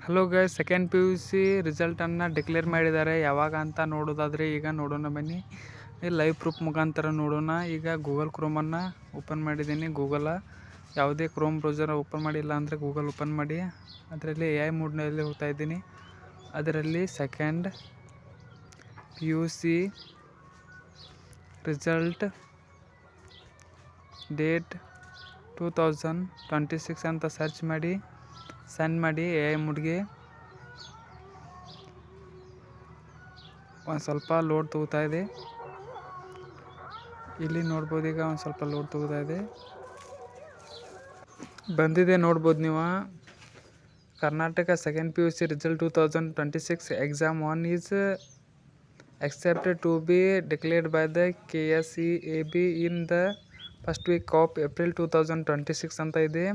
Hello guys, second P U C ರಿಸಲ್ಟನ್ನು declare ಮಾಡಿದ್ದಾರೆ. ಯಾವಾಗ ಅಂತ ನೋಡೋದಾದರೆ ಈಗ ನೋಡೋಣ ಬನ್ನಿ. ಲೈವ್ ಪ್ರೂಫ್ ಮುಖಾಂತರ ನೋಡೋಣ. ಈಗ ಗೂಗಲ್ ಕ್ರೋಮನ್ನು ಓಪನ್ ಮಾಡಿದ್ದೀನಿ. ಯಾವುದೇ ಕ್ರೋಮ್ ಬ್ರೌಸರ್ ಓಪನ್ ಮಾಡಿಲ್ಲ ಅಂದರೆ ಗೂಗಲ್ ಓಪನ್ ಮಾಡಿ. ಅದರಲ್ಲಿ AI ಮೋಡ್ನಲ್ಲಿ ಹೋಗ್ತಾ ಇದ್ದೀನಿ. ಅದರಲ್ಲಿ second P U C result date 2026 ಅಂತ ಸರ್ಚ್ ಮಾಡಿ ಸೆಂಡ್ ಮಾಡಿ. AI ಮೋಡ್ಗೆ ಒಂದು ಸ್ವಲ್ಪ ಲೋಡ್ ತಗೋತಾ ಇದೆ. ಇಲ್ಲಿ ನೋಡ್ಬೋದು, ಈಗ ಒಂದು ಸ್ವಲ್ಪ ಲೋಡ್ ತಗೋತಾ ಇದೆ. ಬಂದಿದೆ ನೋಡ್ಬೋದು ನೀವು. Karnataka second P U C result 2026 exam 1 is accepted to be declared by the KSEAB in the first week of April 2026 ಅಂತ ಇದೆ.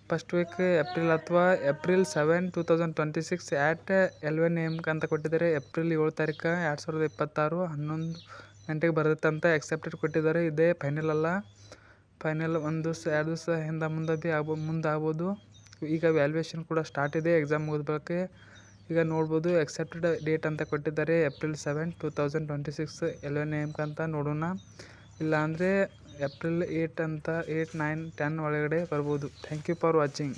ಫಸ್ಟ್ ವೀಕ್ ಏಪ್ರಿಲ್ ಅಥವಾ ಏಪ್ರಿಲ್ 7, 2026 at 11 AM ಅಂತ ಕೊಟ್ಟಿದ್ದಾರೆ. ಏಪ್ರಿಲ್ 7 ತಾರೀಕು 2026 11 ಗಂಟೆಗೆ ಬರುತ್ತಂತ ಎಕ್ಸೆಪ್ಟೆಡ್ ಕೊಟ್ಟಿದ್ದಾರೆ. ಇದೇ ಫೈನಲ್ ಅಲ್ಲ. ಫೈನಲ್ 1 ದಿವಸ 2 ದಿವಸ ಹಿಂದೆ ಮುಂದೆ ಆಗ್ಬೋದು. ಈಗ ವ್ಯಾಲ್ಯೂಯೇಷನ್ ಕೂಡ ಸ್ಟಾರ್ಟ್ ಇದೆ ಎಕ್ಸಾಮ್ ಮುಗಿದ ಬಳಿಕ. ಈಗ ನೋಡ್ಬೋದು ಎಕ್ಸೆಪ್ಟೆಡ್ ಡೇಟ್ ಅಂತ ಕೊಟ್ಟಿದ್ದಾರೆ. ಏಪ್ರಿಲ್ 7, 2026 11 AM ಅಂತ ನೋಡೋಣ. ಇಲ್ಲಾಂದರೆ ಏಪ್ರಿಲ್ 8 ಅಂತ 8, 9, 10 ಒಳಗಡೆ ಬರ್ಬೋದು. Thank you for watching.